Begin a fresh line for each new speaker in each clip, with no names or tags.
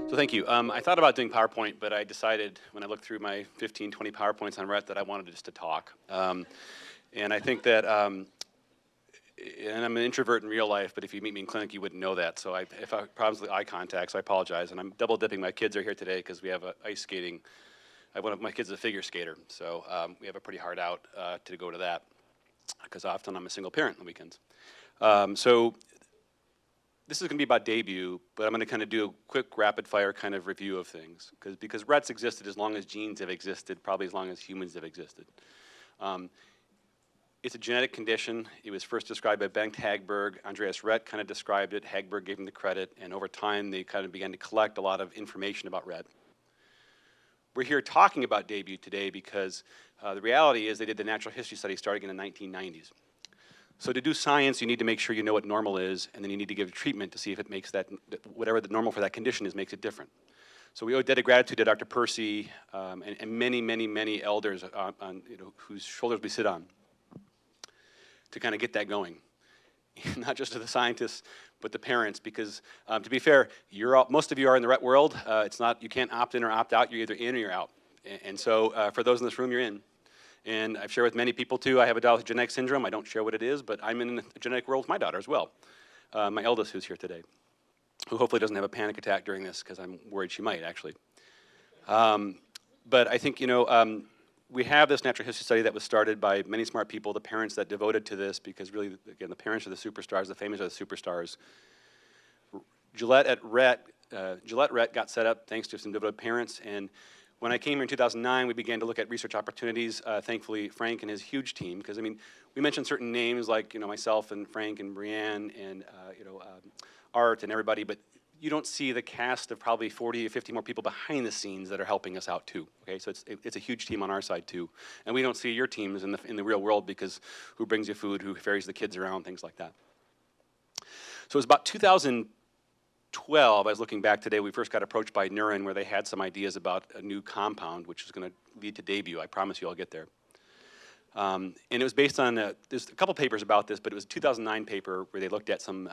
So thank you. I thought about doing PowerPoint, but I decided when I looked through my 15, 20 PowerPoints on Rett that I wanted just to talk. And I think that, and I'm an introvert in real life, but if you meet me in clinic, you wouldn't know that. So if I have problems with eye contact, so I apologize. And I'm double dipping. My kids are here today because we have ice skating. One of my kids is a figure skater, so we have a pretty hard out to go to that because often I'm a single parent on the weekends. So this is going to be about Daybue, but I'm going to kind of do a quick rapid-fire kind of review of things because Rett's existed as long as genes have existed, probably as long as humans have existed. It's a genetic condition. It was first described by Bengt Hagberg. Andreas Rett kind of described it. Hagberg gave him the credit, and over time they kind of began to collect a lot of information about Rett. We're here talking about Daybue today because the reality is they did the natural history study starting in the 1990s. So to do science, you need to make sure you know what normal is, and then you need to give treatment to see if it makes that, whatever the normal for that condition is, makes it different. So we owe a debt of gratitude to Dr. Percy and many, many, many elders whose shoulders we sit on to kind of get that going. Not just to the scientists, but the parents, because to be fair, most of you are in the Rett world. It's not, you can't opt in or opt out. You're either in or you're out. And so for those in this room, you're in. And I've shared with many people too, I have a daughter with genetic syndrome. I don't share what it is, but I'm in the genetic world with my daughter as well. My eldest who's here today, who hopefully doesn't have a panic attack during this because I'm worried she might actually. But I think, we have this natural history study that was started by many smart people, the parents that devoted to this, because really, again, the parents are the superstars, the Feymas are the superstars. Gillette Rett got set up thanks to some devoted parents, and when I came here in 2009, we began to look at research opportunities. Thankfully, Frank and his huge team, because I mean, we mentioned certain names like myself and Frank and Brianne and Art and everybody, but you don't see the cast of probably 40 or 50 more people behind the scenes that are helping us out too. Okay, so it's a huge team on our side too, and we don't see your teams in the real world because who brings you food, who ferries the kids around, things like that. So it was about 2012, I was looking back today, we first got approached by Neuron where they had some ideas about a new compound which is going to lead to Daybue. I promise you I'll get there. And it was based on, there's a couple papers about this, but it was a 2009 paper where they looked at some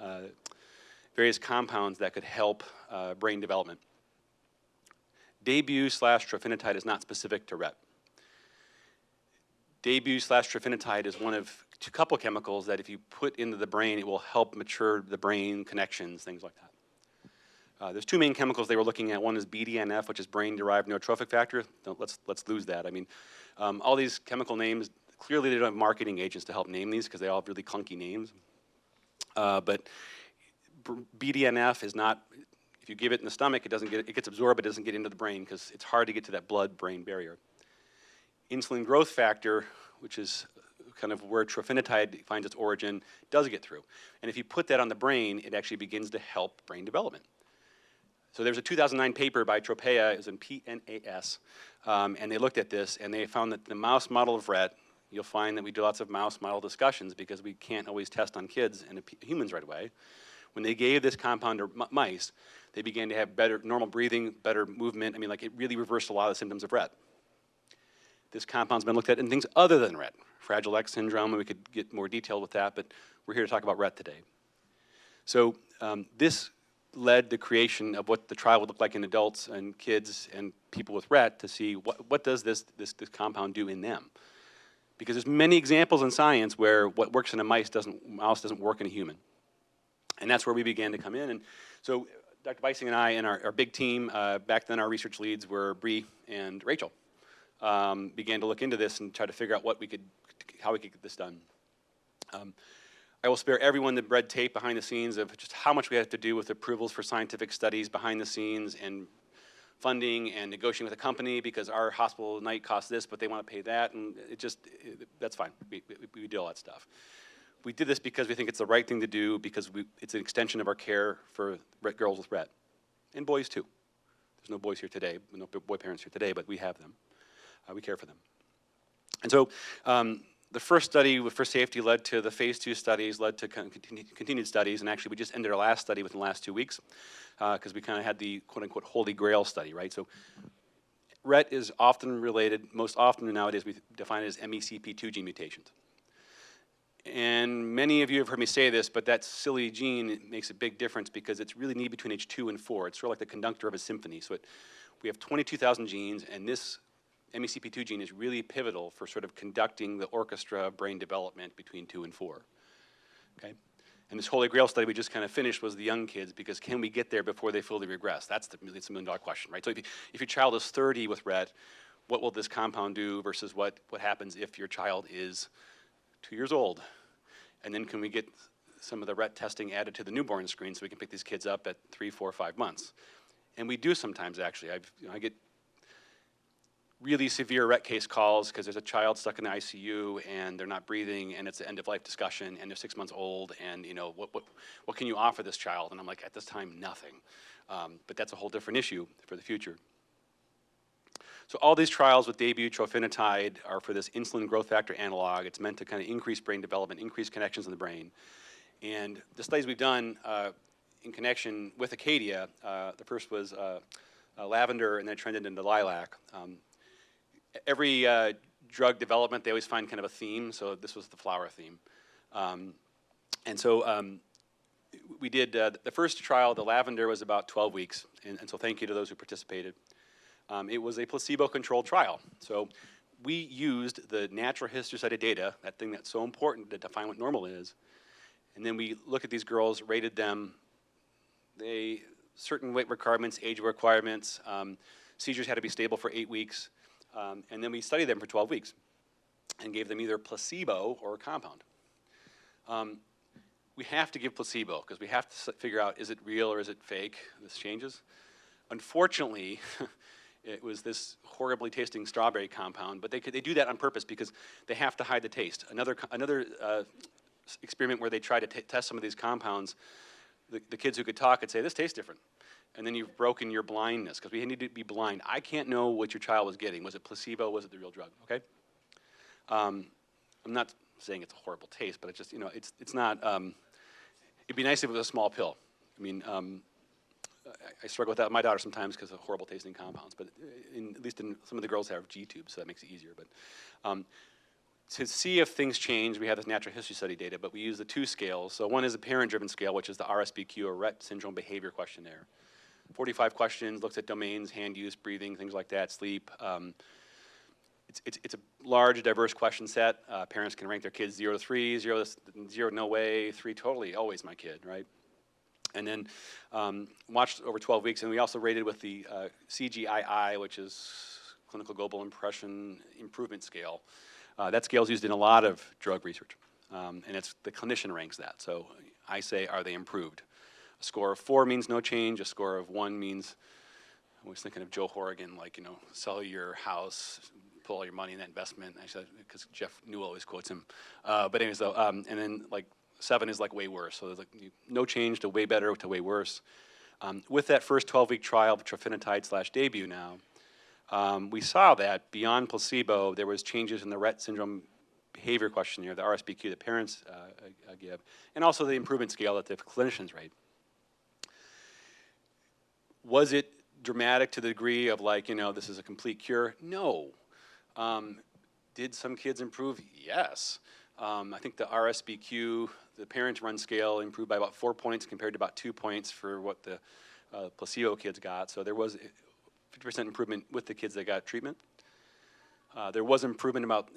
various compounds that could help brain development. Daybue/trofinetide is not specific to Rett. Daybue/trofinetide is one of a couple chemicals that if you put into the brain, it will help mature the brain connections, things like that. There's two main chemicals they were looking at. One is BDNF, which is brain-derived neurotrophic factor. Let's lose that. I mean, all these chemical names, clearly they don't have marketing agents to help name these because they all have really clunky names. But BDNF is not, if you give it in the stomach, it gets absorbed, but it doesn't get into the brain because it's hard to get to that blood-brain barrier. Insulin growth factor, which is kind of where trofinetide finds its origin, does get through. And if you put that on the brain, it actually begins to help brain development. So there's a 2009 paper by Tropea, it was in PNAS, and they looked at this and they found that the mouse model of Rett, you'll find that we do lots of mouse model discussions because we can't always test on kids and humans right away. When they gave this compound to mice, they began to have better normal breathing, better movement. I mean, like it really reversed a lot of the symptoms of Rett. This compound's been looked at in things other than Rett. Fragile X syndrome, and we could get more detailed with that, but we're here to talk about Rett today. So this led the creation of what the trial would look like in adults and kids and people with Rett to see what does this compound do in them. Because there's many examples in science where what works in a mouse doesn't work in a human. And that's where we began to come in. And so Dr. Beising and I and our big team, back then our research leads were Bree and Rachel, began to look into this and try to figure out how we could get this done. I will spare everyone the red tape behind the scenes of just how much we have to do with approvals for scientific studies behind the scenes and funding and negotiating with a company because our hospital night costs this, but they want to pay that, and that's fine. We do all that stuff. We did this because we think it's the right thing to do because it's an extension of our care for girls with Rett, and boys too. There's no boys here today, no boy parents here today, but we have them. We care for them. And so the first study for safety led to the phase 2 studies, led to continued studies, and actually we just ended our last study within the last 2 weeks because we kind of had the quote-unquote holy grail study, right? So Rett is often related, most often nowadays we define it as MECP2 gene mutations. And many of you have heard me say this, but that silly gene makes a big difference because it's really needed between age 2 and 4. It's sort of like the conductor of a symphony. So we have 22,000 genes, and this MECP2 gene is really pivotal for sort of conducting the orchestra of brain development between 2 and 4. Okay? And this Holy Grail study we just kind of finished was the young kids, because can we get there before they fully regress? That's the million-dollar question, right? So if your child is 30 with Rett, what will this compound do versus what happens if your child is 2 years old? And then can we get some of the Rett testing added to the newborn screen so we can pick these kids up at 3, 4, 5 months? And we do sometimes, actually. I get really severe Rett case calls because there's a child stuck in the ICU and they're not breathing, and it's an end-of-life discussion, and they're 6 months old, and what can you offer this child? And I'm like, at this time, nothing. But that's a whole different issue for the future. So all these trials with Daybue, Trofinetide are for this insulin growth factor analog. It's meant to kind of increase brain development, increase connections in the brain. And the studies we've done in connection with Acadia, the first was Lavender, and then trended into Lilac. Every drug development, they always find kind of a theme, so this was the flower theme. And so we did the first trial, the Lavender, was about 12 weeks, and so thank you to those who participated. It was a placebo-controlled trial. So we used the natural history study data, that thing that's so important to define what normal is, and then we look at these girls, rated them, certain weight requirements, age requirements, seizures had to be stable for 8 weeks, and then we studied them for 12 weeks and gave them either placebo or a compound. We have to give placebo because we have to figure out, is it real or is it fake? This changes. Unfortunately, it was this horribly tasting strawberry compound, but they do that on purpose because they have to hide the taste. Another experiment where they try to test some of these compounds, the kids who could talk could say, this tastes different. And then you've broken your blindness, because we need to be blind. I can't know what your child was getting. Was it placebo? Was it the real drug? Okay? I'm not saying it's a horrible taste, but it's just, it's not, it'd be nice if it was a small pill. I mean, I struggle with that with my daughter sometimes because of horrible tasting compounds, but at least some of the girls have G-tubes, so that makes it easier. But to see if things change, we have this natural history study data, but we use the 2 scales. So one is a parent-driven scale, which is the RSBQ, or Rett Syndrome Behavior Questionnaire. 45 questions, looks at domains, hand use, breathing, things like that, sleep. It's a large, diverse question set. Parents can rank their kids 0 to 3, 0, no way, 3 totally, always my kid, right? And then watched over 12 weeks, and we also rated with the CGI-I, which is Clinical Global Impression Improvement Scale. That scale is used in a lot of drug research, and the clinician ranks that. So I say, are they improved? A score of 4 means no change. A score of 1 means, I was thinking of Joe Horrigan, like, sell your house, put all your money in that investment, actually, because Jeff Newell always quotes him. But anyways, though, and then like 7 is like way worse. So there's like no change to way better to way worse. With that first 12-week trial of Trofinetide/Daybue now, we saw that beyond placebo, there was changes in the Rett Syndrome Behavior Questionnaire, the RSBQ that parents give, and also the improvement scale that the clinicians rate. Was it dramatic to the degree of like, this is a complete cure? No. Did some kids improve? Yes. I think the RSBQ, the parent-run scale, improved by about 4 points compared to about 2 points for what the placebo kids got. So there was 50% improvement with the kids that got treatment. There was improvement about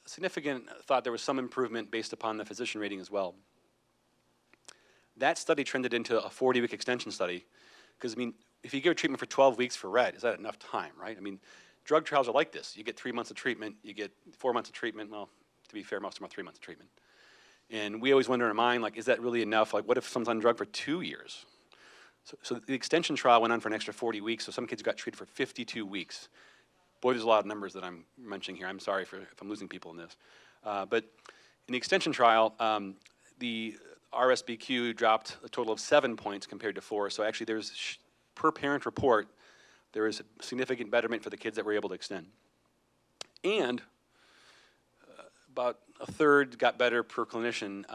significant, thought there was some improvement based upon the physician rating as well. That study trended into a 40-week extension study, because, I mean, if you give treatment for 12 weeks for Rett, is that enough time, right? I mean, drug trials are like this. You get 3 months of treatment, you get 4 months of treatment. Well, to be fair, most of them are 3 months of treatment. And we always wonder in our mind, like, is that really enough? Like, what if someone's on drug for 2 years? So the extension trial went on for an extra 40 weeks, so some kids got treated for 52 weeks. Boy, there's a lot of numbers that I'm mentioning here. I'm sorry if I'm losing people in this. But in the extension trial, the RSBQ dropped a total of 7 points compared to 4. So actually there's, per parent report, there is a significant betterment for the kids that were able to extend. And about a third got better per clinician.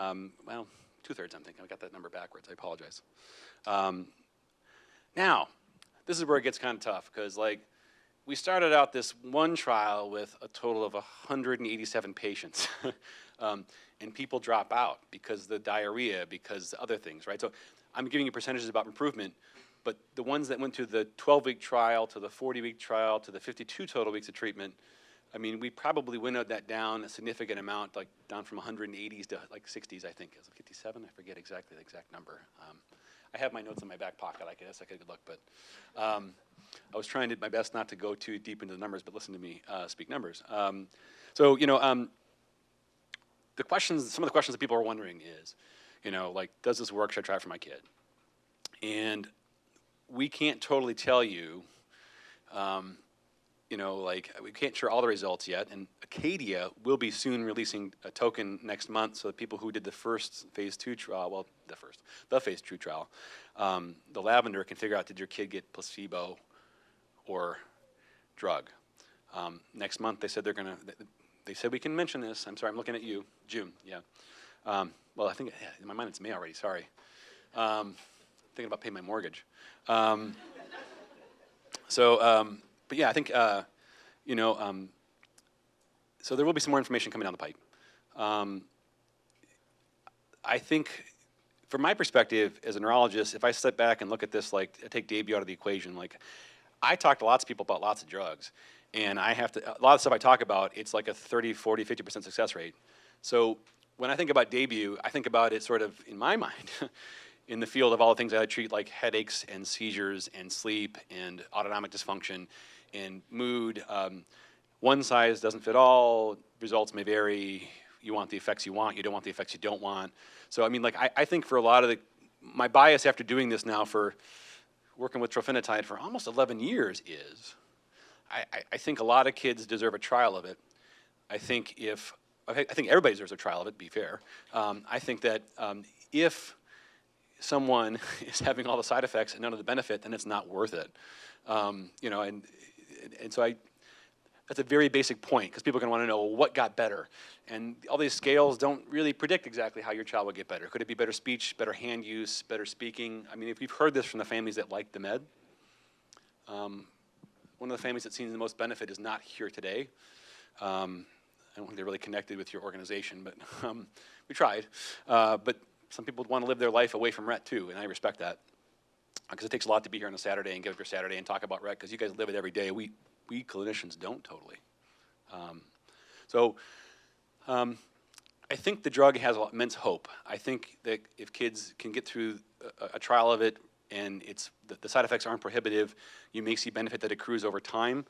Well, 2/3, I'm thinking. I got that number backwards. I apologize. Now, this is where it gets kind of tough, because like, we started out this one trial with a total of 187 patients. And people drop out because of the diarrhea, because other things, right? So I'm giving you percentages about improvement, but the ones that went to the 12-week trial, to the 40-week trial, to the 52 total weeks of treatment, I mean, we probably winnowed that down a significant amount, like down from 180s to like 60s, I think. Is it 57? I forget exactly the exact number. I have my notes in my back pocket. I guess I could look, but I was trying to my best not to go too deep into the numbers, but listen to me speak numbers. So, you know, the questions, some of the questions that people are wondering is, you know, like, does this work? Should I try it for my kid? And we can't totally tell you, you know, like, we can't share all the results yet. And Acadia will be soon releasing a token next month, so the people who did the first phase 2 trial, well, the phase 2 trial, the Lavender can figure out, did your kid get placebo or drug? Next month, they said they're gonna. They said we can mention this. I'm sorry, I'm looking at you. June, yeah. Well, I think in my mind it's May already. Sorry. Thinking about paying my mortgage. But yeah, I think you know. So there will be some more information coming down the pipe. I think, from my perspective as a neurologist, if I step back and look at this, like, I take Daybue out of the equation, like, I talk to lots of people about lots of drugs, and I have to, a lot of stuff I talk about, it's like a 30, 40, 50% success rate. So when I think about Daybue, I think about it sort of, in my mind, in the field of all the things I treat, like headaches and seizures and sleep and autonomic dysfunction and mood. One size doesn't fit all, results may vary. You want the effects you want, you don't want the effects you don't want. So I mean, like, I think for a lot of my bias after doing this now for working with Trofinetide for almost 11 years is, I think a lot of kids deserve a trial of it. I think everybody deserves a trial of it, to be fair. I think that if someone is having all the side effects and none of the benefit, then it's not worth it. You know, and so that's a very basic point, because people are going to want to know, well, what got better? And all these scales don't really predict exactly how your child will get better. Could it be better speech, better hand use, better speaking? I mean, if you've heard this from the families that like the med, one of the families that's seen the most benefit is not here today. I don't think they're really connected with your organization, but we tried. But some people want to live their life away from Rett too, and I respect that. Because it takes a lot to be here on a Saturday and give up your Saturday and talk about Rett, because you guys live it every day. We clinicians don't totally. I think the drug has immense hope. I think that if kids can get through a trial of it and the side effects aren't prohibitive, you may see benefit that accrues over time.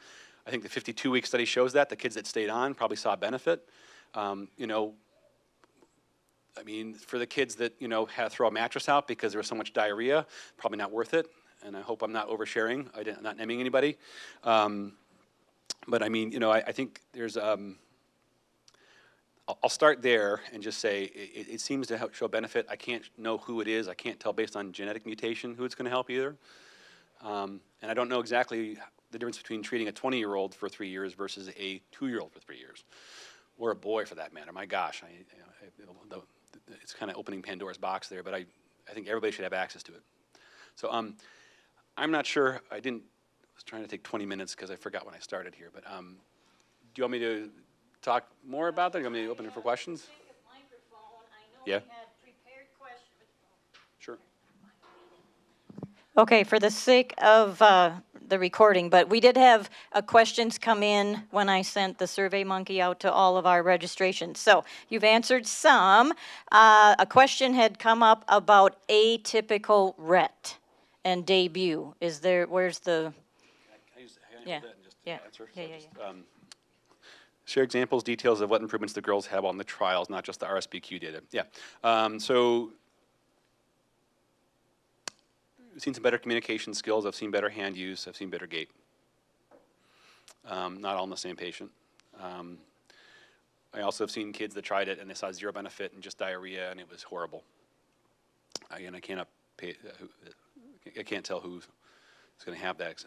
I think the 52-week study shows that. The kids that stayed on probably saw benefit. You know, I mean, for the kids that, you know, had to throw a mattress out because there was so much diarrhea, probably not worth it. And I hope I'm not oversharing. I'm not naming anybody. But I mean, you know, I think there's, I'll start there and just say it seems to show benefit. I can't know who it is. I can't tell based on genetic mutation who it's going to help either. And I don't know exactly the difference between treating a 20-year-old for 3 years versus a 2-year-old for 3 years. Or a boy for that matter. My gosh, it's kind of opening Pandora's box there, but I think everybody should have access to it. So I'm not sure. I was trying to take 20 minutes because I forgot when I started here, but do you want me to talk more about that? Do you want me to open it for questions? Yeah. Sure.
Okay, for the sake of the recording, but we did have questions come in when I sent the Survey Monkey out to all of our registrations. So you've answered some. A question had come up about atypical Rett and Daybue. Where's the...
Yeah. Share examples, details of what improvements the girls have on the trials, not just the RSBQ data. Yeah. So I've seen some better communication skills. I've seen better hand use. I've seen better gait. Not all in the same patient. I also have seen kids that tried it and they saw zero benefit and just diarrhea, and it was horrible. Again, I can't tell who's going to have that.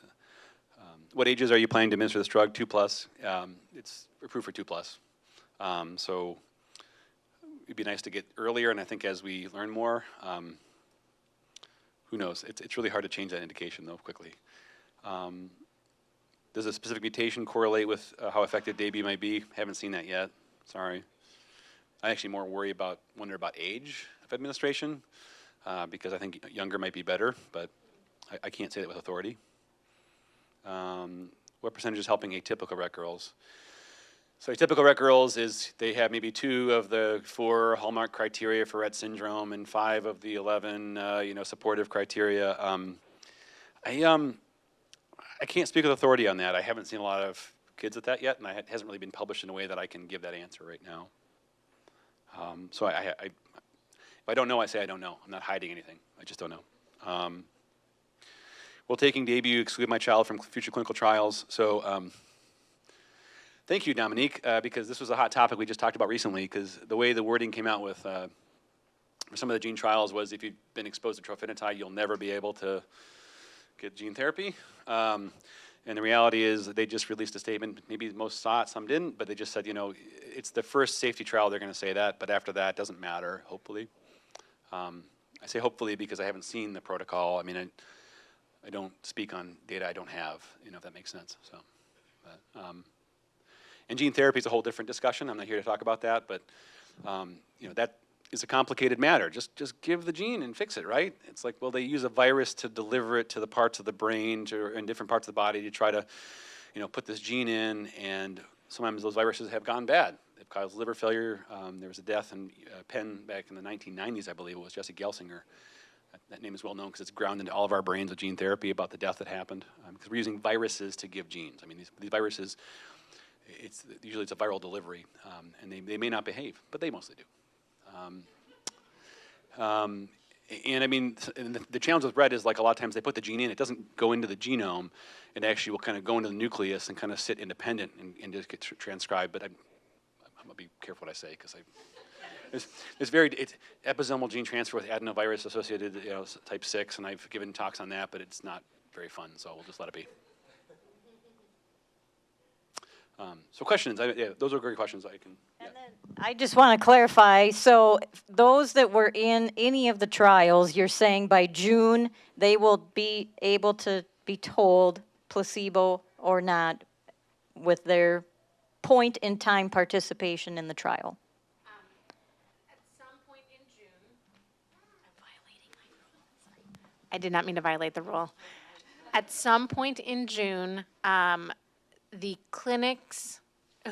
What ages are you planning to administer this drug? 2+. It's approved for 2+. So it'd be nice to get earlier, and I think as we learn more, who knows? It's really hard to change that indication though quickly. Does a specific mutation correlate with how effective Daybue might be? Haven't seen that yet. Sorry. I actually more wonder about age of administration because I think younger might be better, but I can't say that with authority. What percentage is helping atypical Rett girls? So atypical Rett girls is they have maybe 2 of the 4 hallmark criteria for Rett syndrome and 5 of the 11, supportive criteria. I can't speak with authority on that. I haven't seen a lot of kids with that yet, and it hasn't really been published in a way that I can give that answer right now. So if I don't know, I say I don't know. I'm not hiding anything. I just don't know. Will taking Daybue exclude my child from future clinical trials? So thank you, Dominique, because this was a hot topic we just talked about recently, because the way the wording came out with for some of the gene trials was if you've been exposed to Trofinetide, you'll never be able to get gene therapy. And the reality is that they just released a statement. Maybe most saw it, some didn't, but they just said, it's the first safety trial, they're going to say that, but after that, it doesn't matter, hopefully. I say hopefully because I haven't seen the protocol. I mean, I don't speak on data I don't have, if that makes sense. So, and gene therapy is a whole different discussion. I'm not here to talk about that, but that is a complicated matter. Just give the gene and fix it, right? It's like, well, they use a virus to deliver it to the parts of the brain and different parts of the body to try to, put this gene in, and sometimes those viruses have gone bad. They've caused liver failure. There was a death in Penn back in the 1990s, I believe it was, Jesse Gelsinger. That name is well known because it's ground into all of our brains with gene therapy about the death that happened. Because we're using viruses to give genes. I mean, these viruses, usually it's a viral delivery, and they may not behave, but they mostly do. And I mean, the challenge with Rett is like a lot of times they put the gene in, it doesn't go into the genome, it actually will kind of go into the nucleus and kind of sit independent and just get transcribed. But I'm gonna be careful what I say because it's episomal gene transfer with adenovirus associated, type 6, and I've given talks on that, but it's not very fun, so we'll just let it be. So questions, those are great questions. I can. Yeah.
And then I just want to clarify, so those that were in any of the trials, you're saying by June, they will be able to be told placebo or not with their point in time participation in the trial?
At some point in June, I'm violating my rule. I did not mean to violate the rule. At some point in June, the clinics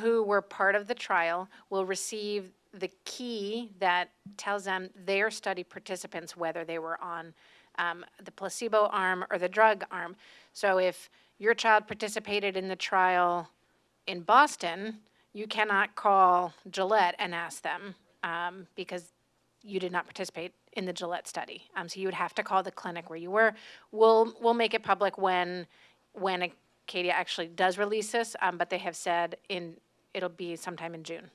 who were part of the trial will receive the key that tells them their study participants, whether they were on the placebo arm or the drug arm. So if your child participated in the trial in Boston, you cannot call Gillette and ask them because you did not participate in the Gillette study. So you would have to call the clinic where you were. We'll make it public when Acadia actually does release this, but they have said it'll be sometime in June.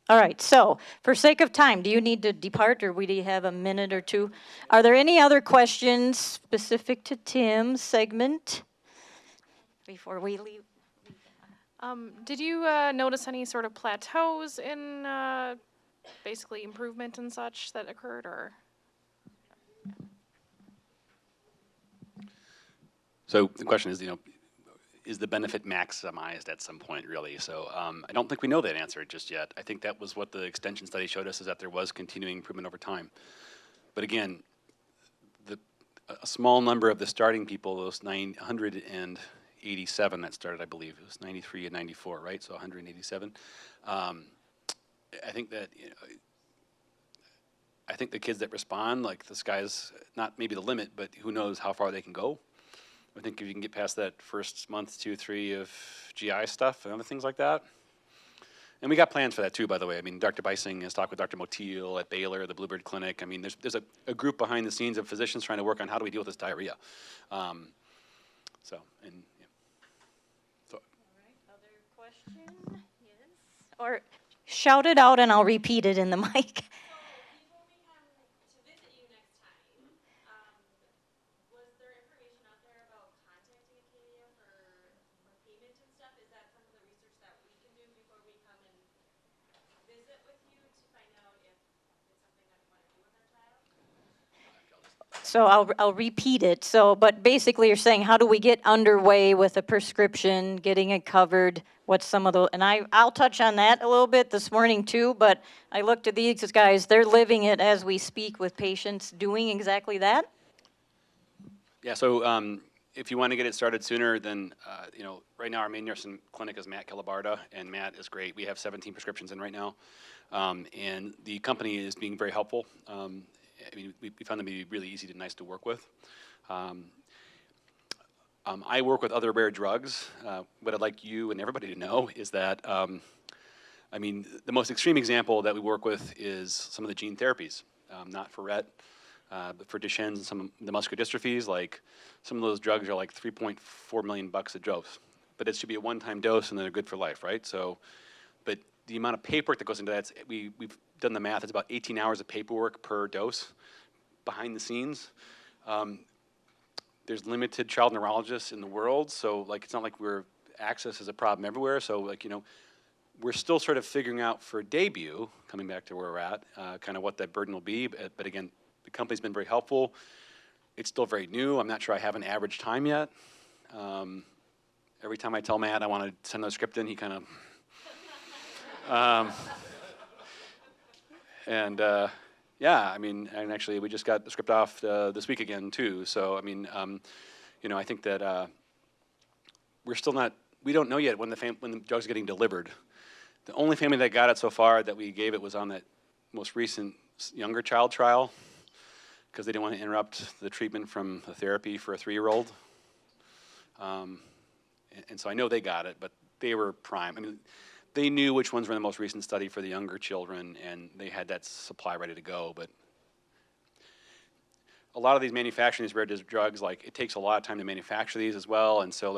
All right, so for sake of time, do you need to depart, or do you have a minute or two? Are there any other questions specific to Tim's segment before we leave?
Did you notice any sort of plateaus in basically improvement and such that occurred, or?
So the question is, is the benefit maximized at some point, really? So I don't think we know that answer just yet. I think that was what the extension study showed us, is that there was continuing improvement over time. But again, a small number of the starting people, those 987 that started, I believe, it was 93 and 94, right? So 187. I think that, I think the kids that respond, like the sky's not maybe the limit, but who knows how far they can go. I think if you can get past that first month, 2, 3 of GI stuff and other things like that. And we got plans for that too, by the way. I mean, Dr. Beising has talked with Dr. Motil at Baylor, the Bluebird Clinic. I mean, there's a group behind the scenes of physicians trying to work on how do we deal with this diarrhea.
All right, other question? Yes. Or shout it out and I'll repeat it in the mic. So I'll repeat it. So, but basically you're saying, how do we get underway with a prescription, getting it covered? What's some of the, and I'll touch on that a little bit this morning too, but I looked at these guys, they're living it as we speak with patients doing exactly that.
Yeah, so if you want to get it started sooner, then, right now our main nurse in clinic is Matt Calabarda, and Matt is great. We have 17 prescriptions in right now, and the company is being very helpful. We found them to be really easy and nice to work with. I work with other rare drugs. What I'd like you and everybody to know is that, the most extreme example that we work with is some of the gene therapies, not for Rett, but for Duchenne's and some of the muscular dystrophies. Like some of those drugs are like $3.4 million a dose, but it should be a one-time dose and they're good for life, right? So, but the amount of paperwork that goes into that, we've done the math, it's about 18 hours of paperwork per dose behind the scenes. There's limited child neurologists in the world, so it's not like access is a problem everywhere. So we're still sort of figuring out for Daybue, coming back to where we're at, kind of what that burden will be. But again, the company's been very helpful. It's still very new. I'm not sure I have an average time yet. Every time I tell Matt I want to send a script in, he kind of and actually we just got the script off this week again too. So I think that we don't know yet when the drug's getting delivered. The only family that got it so far that we gave it was on that most recent younger child trial, because they didn't want to interrupt the treatment from the therapy for a 3-year-old. And so I know they got it, but they were prime. They knew which ones were in the most recent study for the younger children, and they had that supply ready to go. But a lot of these manufacturing these rare drugs, it takes a lot of time to manufacture these as well. And so,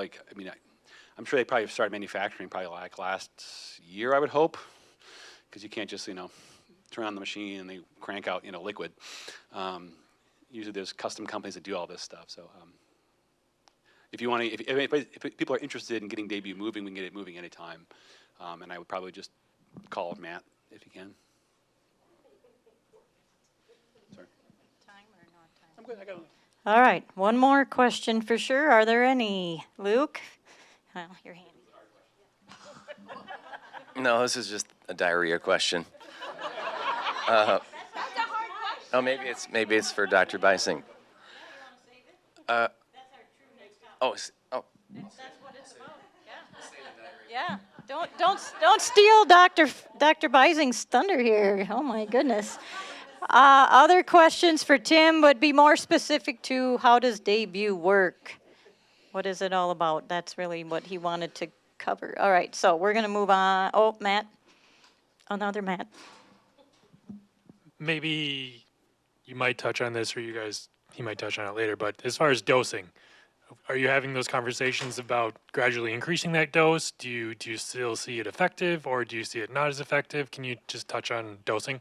I'm sure they probably started manufacturing probably last year, I would hope, because you can't just, turn on the machine and they crank out, liquid. Usually there's custom companies that do all this stuff. So if you want to, if people are interested in getting Daybue moving, we can get it moving anytime. And I would probably just call Matt if you can. Sorry.
Time or not time?
I'm good. I got it.
All right, one more question for sure. Are there any? Luke? Well, your hand.
No, this is just a diarrhea question. Oh, maybe it's for Dr. Beising. Oh.
That's what it's about. Yeah. Don't steal Dr. Beising's thunder here. Oh my goodness. Other questions for Tim would be more specific to how does Daybue work? What is it all about? That's really what he wanted to cover. All right, so we're going to move on. Oh, Matt. Another Matt.
Maybe you might touch on this, or he might touch on it later, but as far as dosing, are you having those conversations about gradually increasing that dose? Do you still see it effective, or do you see it not as effective? Can you just touch on dosing?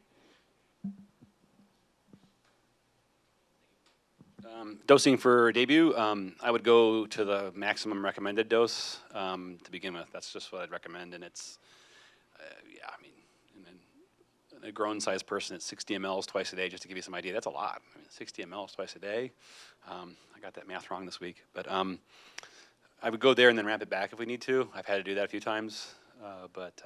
Dosing for Daybue, I would go to the maximum recommended dose to begin with. That's just what I'd recommend, and it's, in a grown-sized person, it's 60 mLs twice a day, just to give you some idea. That's a lot. 60 mLs twice a day. I got that math wrong this week, but I would go there and then ramp it back if we need to. I've had to do that a few times, but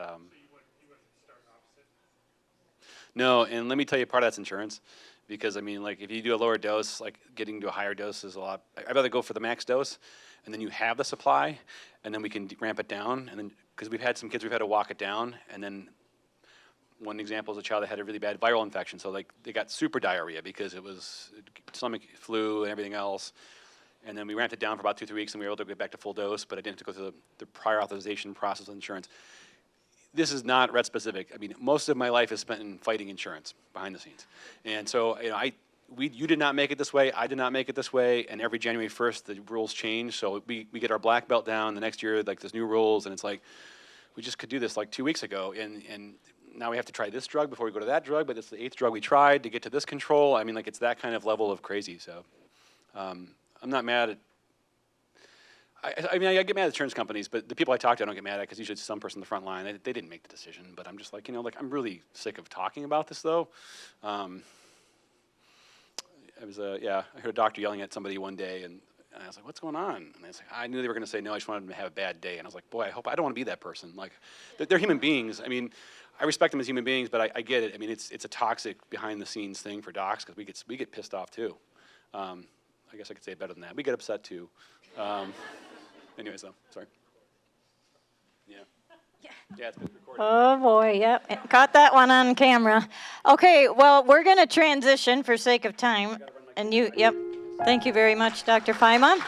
no. And let me tell you, part of that's insurance. Because if you do a lower dose, getting to a higher dose is a lot. I'd rather go for the max dose, and then you have the supply, and then we can ramp it down. And then, because we've had some kids, we've had to walk it down. And then, one example is a child that had a really bad viral infection, so they got super diarrhea because it was stomach flu and everything else. And then we ramped it down for about 2-3 weeks, and we were able to get back to full dose. But I didn't have to go through the prior authorization process with insurance. This is not Rett specific. Most of my life is spent in fighting insurance behind the scenes. And so, you did not make it this way, I did not make it this way, and every January 1st, the rules change. So we get our black belt down the next year, there's new rules, and it's we just could do this 2 weeks ago, and now we have to try this drug before we go to that drug, but it's the 8th drug we tried to get to this control. It's that kind of level of crazy. So I'm not mad at, I get mad at insurance companies, but the people I talk to I don't get mad at, because usually it's some person on the front line. They didn't make the decision, but I'm just I'm really sick of talking about this, though. it was I heard a doctor yelling at somebody one day, and I was like, "What's going on?" And I was like, "I knew they were going to say no. I just wanted them to have a bad day." And I was like, "Boy, I don't want to be that person." Like, they're human beings. I mean, I respect them as human beings, but I get it. I mean, it's a toxic behind the scenes thing for docs because we get pissed off too. I guess I could say it better than that. We get upset too. Anyways, though, sorry. Yeah. Yeah, it's been recorded.
Oh, boy, yep. Caught that one on camera. Okay, well, we're going to transition for sake of time. And yep. Thank you very much, Dr. Feyma.